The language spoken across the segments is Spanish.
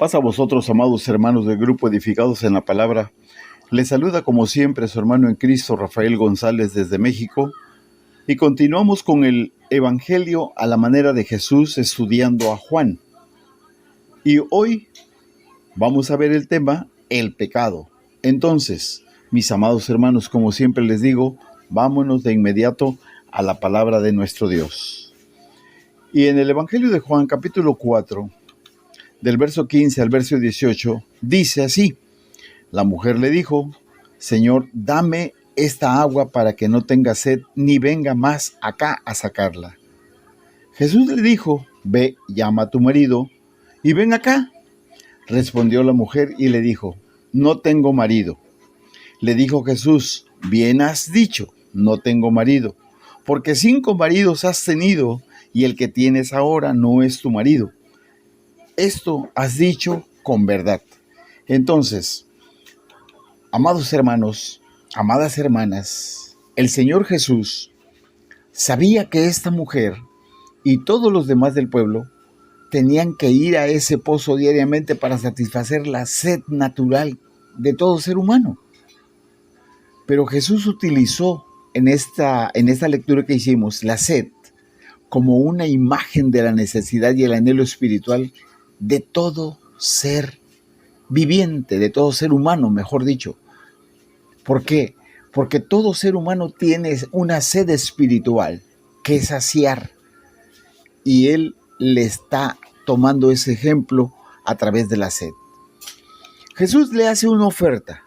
Paz a vosotros, amados hermanos del grupo Edificados en la Palabra. Les saluda como siempre su hermano en Cristo, Rafael González, desde México. Y continuamos con el Evangelio a la manera de Jesús, estudiando a Juan. Y hoy vamos a ver el tema, el pecado. Entonces, mis amados hermanos, como siempre les digo, vámonos de inmediato a la palabra de nuestro Dios. Y en el Evangelio de Juan, capítulo 4, del verso 15 al verso 18, dice así: la mujer le dijo: Señor, dame esta agua para que no tenga sed, ni venga más acá a sacarla. Jesús le dijo: ve, llama a tu marido, y ven acá. Respondió la mujer y le dijo: no tengo marido. Le dijo Jesús: bien has dicho, no tengo marido, porque 5 maridos has tenido, y el que tienes ahora no es tu marido. Esto has dicho con verdad. Entonces, amados hermanos, amadas hermanas, el Señor Jesús sabía que esta mujer y todos los demás del pueblo tenían que ir a ese pozo diariamente para satisfacer la sed natural de todo ser humano. Pero Jesús utilizó en esta lectura que hicimos la sed como una imagen de la necesidad y el anhelo espiritual de todo ser viviente, de todo ser humano, mejor dicho. ¿Por qué? Porque todo ser humano tiene una sed espiritual que saciar, y Él le está tomando ese ejemplo a través de la sed. Jesús le hace una oferta.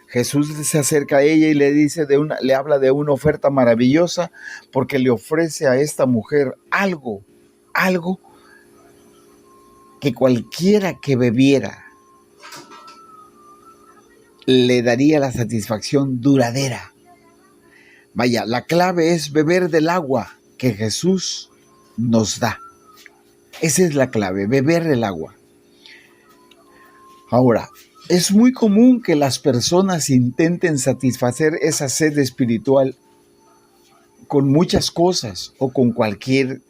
Jesús se acerca a ella y le habla de una oferta maravillosa, porque le ofrece a esta mujer algo que cualquiera que bebiera le daría la satisfacción duradera. Vaya, la clave es beber del agua que Jesús nos da. Esa es la clave, beber del agua. Ahora, es muy común que las personas intenten satisfacer esa sed espiritual con muchas cosas o con cualquier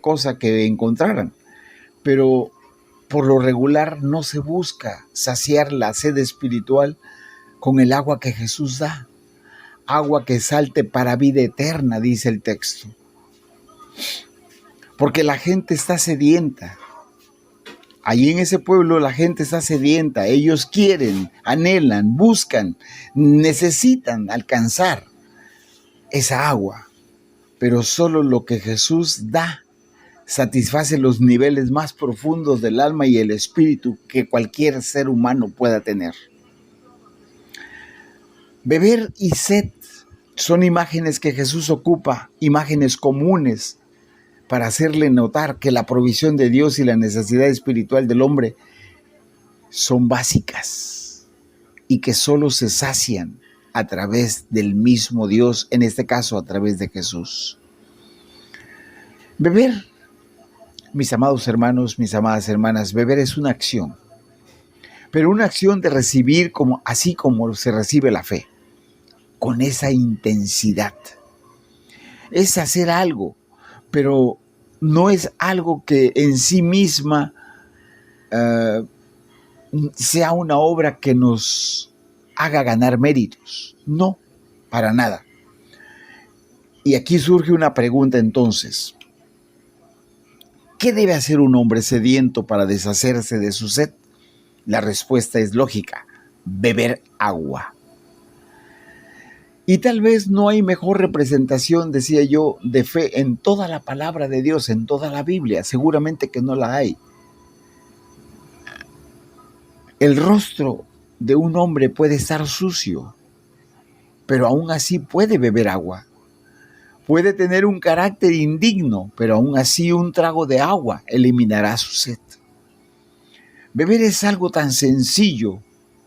cosa que encontraran. Pero por lo regular no se busca saciar la sed espiritual con el agua que Jesús da. Agua que salte para vida eterna, dice el texto. Porque la gente está sedienta. Allí en ese pueblo la gente está sedienta. Ellos quieren, anhelan, buscan, necesitan alcanzar esa agua. Pero solo lo que Jesús da satisface los niveles más profundos del alma y el espíritu que cualquier ser humano pueda tener. Beber y sed son imágenes que Jesús ocupa, imágenes comunes, para hacerle notar que la provisión de Dios y la necesidad espiritual del hombre son básicas y que solo se sacian a través del mismo Dios, en este caso a través de Jesús. Beber, mis amados hermanos, mis amadas hermanas, beber es una acción, pero una acción de recibir así como se recibe la fe, con esa intensidad. Es hacer algo, pero no es algo que en sí misma sea una obra que nos haga ganar méritos. No, para nada. Y aquí surge una pregunta entonces. ¿Qué debe hacer un hombre sediento para deshacerse de su sed? La respuesta es lógica: beber agua. Y tal vez no hay mejor representación, decía yo, de fe en toda la palabra de Dios, en toda la Biblia. Seguramente que no la hay. El rostro de un hombre puede estar sucio, pero aún así puede beber agua. Puede tener un carácter indigno, pero aún así un trago de agua eliminará su sed. Beber es algo tan sencillo,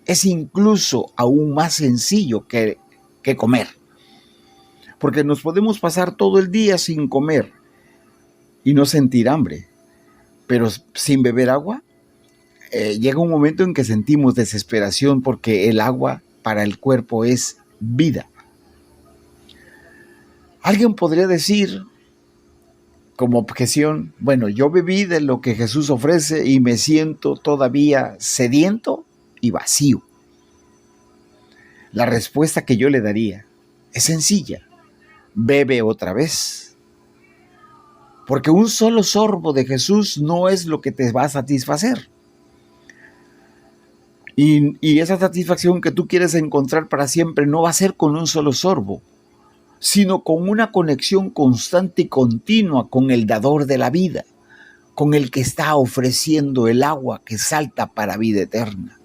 es incluso aún más sencillo que comer. Porque nos podemos pasar todo el día sin comer y no sentir hambre, pero sin beber agua, llega un momento en que sentimos desesperación, porque el agua para el cuerpo es vida. Alguien podría decir: como objeción, bueno, yo bebí de lo que Jesús ofrece y me siento todavía sediento y vacío. La respuesta que yo le daría es sencilla: bebe otra vez. Porque un solo sorbo de Jesús no es lo que te va a satisfacer. Y esa satisfacción que tú quieres encontrar para siempre no va a ser con un solo sorbo, sino con una conexión constante y continua con el dador de la vida, con el que está ofreciendo el agua que salta para vida eterna.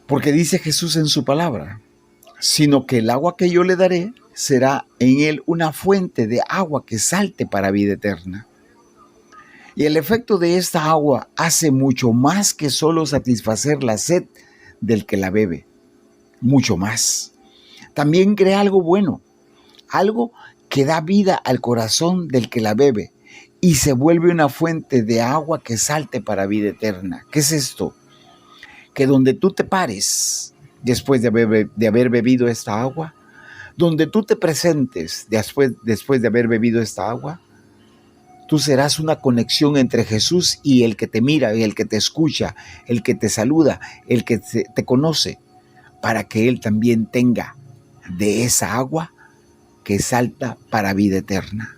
Porque dice Jesús en su palabra, sino que el agua que yo le daré será en él una fuente de agua que salte para vida eterna. Y el efecto de esta agua hace mucho más que solo satisfacer la sed del que la bebe, mucho más. También crea algo bueno, algo que da vida al corazón del que la bebe y se vuelve una fuente de agua que salte para vida eterna. ¿Qué es esto? Que donde tú te pares después de haber bebido esta agua, donde tú te presentes después de haber bebido esta agua, tú serás una conexión entre Jesús y el que te mira, y el que te escucha, el que te saluda, el que te conoce, para que Él también tenga de esa agua que salta para vida eterna.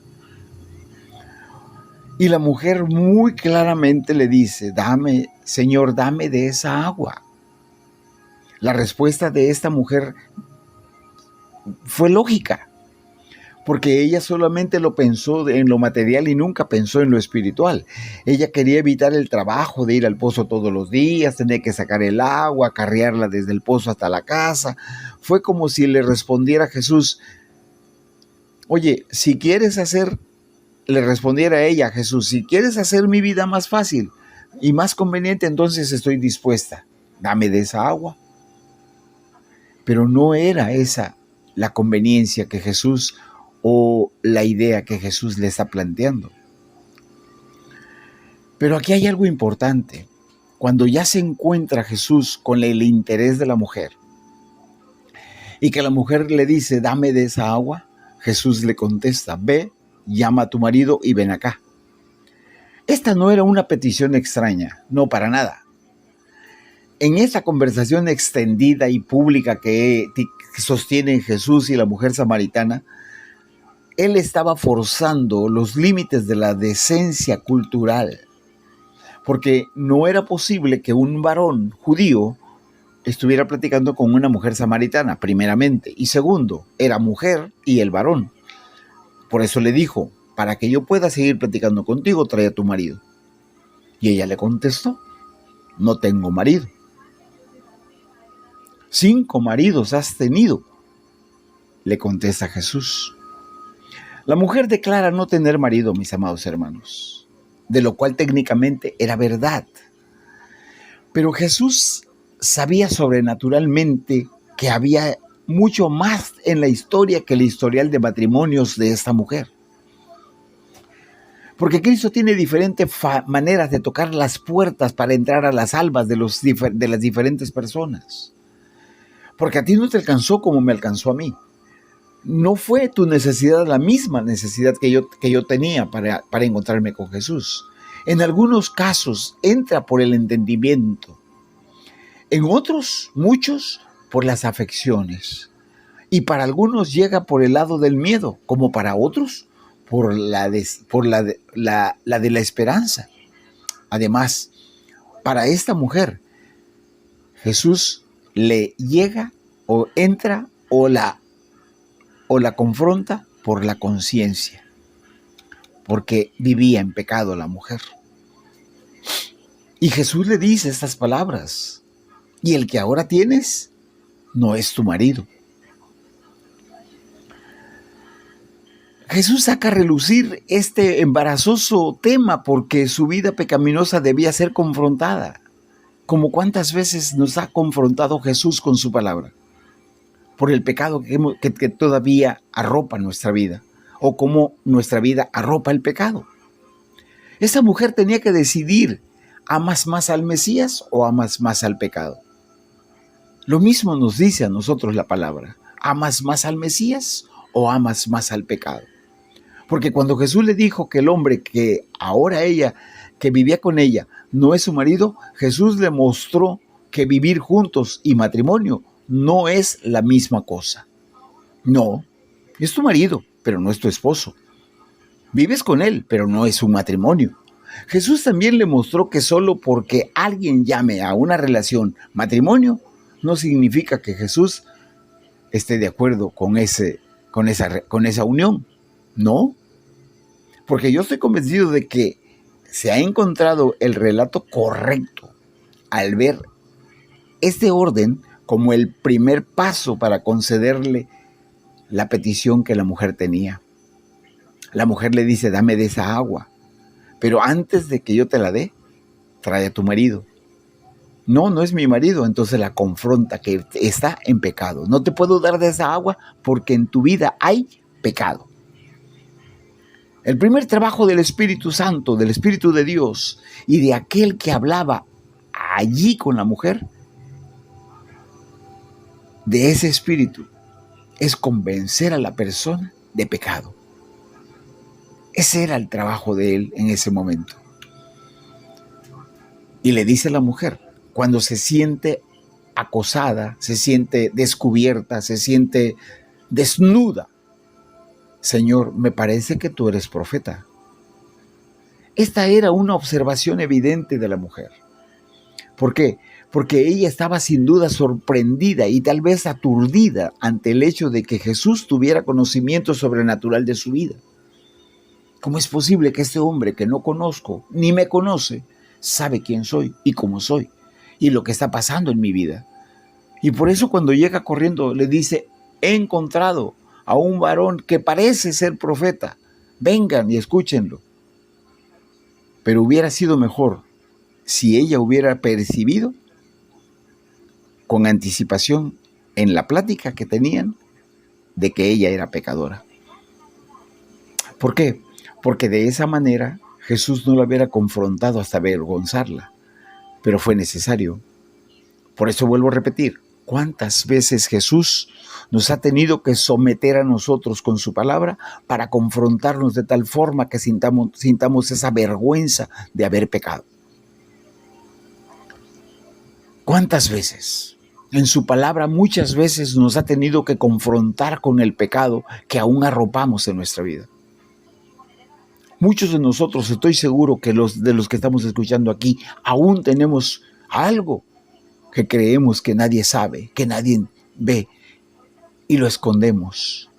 Y la mujer muy claramente le dice, dame, Señor, dame de esa agua. La respuesta de esta mujer fue lógica, porque ella solamente lo pensó en lo material y nunca pensó en lo espiritual. Ella quería evitar el trabajo de ir al pozo todos los días, tener que sacar el agua, acarrearla desde el pozo hasta la casa. Fue como si le respondiera a Jesús, oye, si quieres hacer, le respondiera a ella, Jesús, si quieres hacer mi vida más fácil y más conveniente, entonces estoy dispuesta. Dame de esa agua. Pero no era esa la conveniencia que Jesús o la idea que Jesús le está planteando. Pero aquí hay algo importante. Cuando ya se encuentra Jesús con el interés de la mujer y que la mujer le dice, dame de esa agua, Jesús le contesta, ve, llama a tu marido y ven acá. Esta no era una petición extraña, no para nada. En esa conversación extendida y pública que sostienen Jesús y la mujer samaritana, Él estaba forzando los límites de la decencia cultural, porque no era posible que un varón judío estuviera platicando con una mujer samaritana, primeramente, y segundo, era mujer y el varón. Por eso le dijo, para que yo pueda seguir platicando contigo, trae a tu marido. Y ella le contestó, no tengo marido. 5 maridos has tenido, le contesta Jesús. La mujer declara no tener marido, mis amados hermanos, de lo cual técnicamente era verdad. Pero Jesús sabía sobrenaturalmente que había mucho más en la historia que el historial de matrimonios de esta mujer. Porque Cristo tiene diferentes maneras de tocar las puertas para entrar a las almas de las diferentes personas. Porque a ti no te alcanzó como me alcanzó a mí. No fue tu necesidad la misma necesidad que yo tenía para encontrarme con Jesús. En algunos casos entra por el entendimiento. En otros, muchos, por las afecciones. Y para algunos llega por el lado del miedo, como para otros, por la de la esperanza. Además, para esta mujer, Jesús le llega o entra o la confronta por la conciencia, porque vivía en pecado la mujer. Y Jesús le dice estas palabras, y el que ahora tienes no es tu marido. Jesús saca a relucir este embarazoso tema porque su vida pecaminosa debía ser confrontada. Como cuántas veces nos ha confrontado Jesús con su palabra, por el pecado que todavía arropa nuestra vida, o cómo nuestra vida arropa el pecado. Esa mujer tenía que decidir, ¿amas más al Mesías o amas más al pecado? Lo mismo nos dice a nosotros la palabra, ¿amas más al Mesías o amas más al pecado? Porque cuando Jesús le dijo que el hombre que ahora ella, que vivía con ella, no es su marido, Jesús le mostró que vivir juntos y matrimonio no es la misma cosa. No, es tu marido, pero no es tu esposo. Vives con él, pero no es un matrimonio. Jesús también le mostró que solo porque alguien llame a una relación matrimonio, no significa que Jesús esté de acuerdo con esa unión. No, porque yo estoy convencido de que se ha encontrado el relato correcto al ver este orden como el primer paso para concederle la petición que la mujer tenía. La mujer le dice, dame de esa agua, pero antes de que yo te la dé, trae a tu marido. No, no es mi marido. Entonces la confronta que está en pecado. No te puedo dar de esa agua porque en tu vida hay pecado. El primer trabajo del Espíritu Santo, del Espíritu de Dios y de aquel que hablaba allí con la mujer, de ese Espíritu, es convencer a la persona de pecado. Ese era el trabajo de él en ese momento. Y le dice a la mujer, cuando se siente acosada, se siente descubierta, se siente desnuda, Señor, me parece que tú eres profeta. Esta era una observación evidente de la mujer. ¿Por qué? Porque ella estaba sin duda sorprendida y tal vez aturdida ante el hecho de que Jesús tuviera conocimiento sobrenatural de su vida. ¿Cómo es posible que este hombre que no conozco ni me conoce sabe quién soy y cómo soy y lo que está pasando en mi vida? Y por eso cuando llega corriendo le dice, he encontrado a un varón que parece ser profeta, vengan y escúchenlo. Pero hubiera sido mejor si ella hubiera percibido con anticipación en la plática que tenían de que ella era pecadora. ¿Por qué? Porque de esa manera Jesús no la hubiera confrontado hasta avergonzarla, pero fue necesario. Por eso vuelvo a repetir, ¿cuántas veces Jesús nos ha tenido que someter a nosotros con su palabra para confrontarnos de tal forma que sintamos esa vergüenza de haber pecado? ¿Cuántas veces? En su palabra muchas veces nos ha tenido que confrontar con el pecado que aún arropamos en nuestra vida. Muchos de nosotros, estoy seguro que de los que estamos escuchando aquí, aún tenemos algo que creemos que nadie sabe, que nadie ve, y lo escondemos.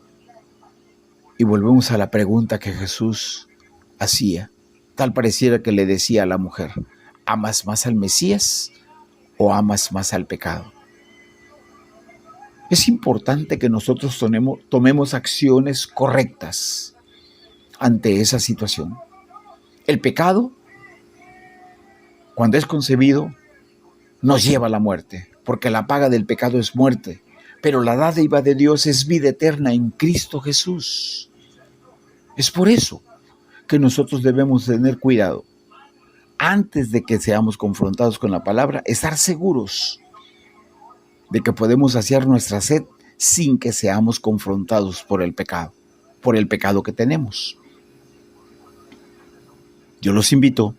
Y volvemos a la pregunta que Jesús hacía. Tal pareciera que le decía a la mujer, ¿amas más al Mesías o amas más al pecado? Es importante que nosotros tomemos acciones correctas ante esa situación. El pecado, cuando es concebido, nos lleva a la muerte, porque la paga del pecado es muerte, pero la dádiva de Dios es vida eterna en Cristo Jesús. Es por eso que nosotros debemos tener cuidado. Antes de que seamos confrontados con la palabra, estar seguros de que podemos saciar nuestra sed sin que seamos confrontados por el pecado que tenemos. Yo los invito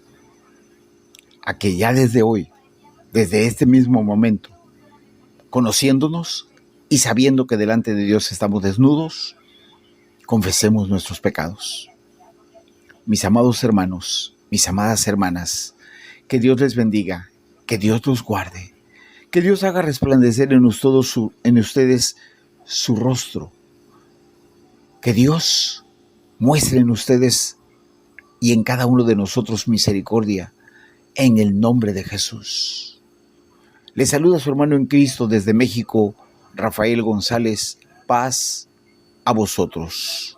a que ya desde hoy, desde este mismo momento, conociéndonos y sabiendo que delante de Dios estamos desnudos, confesemos nuestros pecados. Mis amados hermanos, mis amadas hermanas, que Dios les bendiga, que Dios los guarde, que Dios haga resplandecer en ustedes su rostro, que Dios muestre en ustedes y en cada uno de nosotros misericordia, en el nombre de Jesús. Les saluda su hermano en Cristo desde México, Rafael González. Paz a vosotros.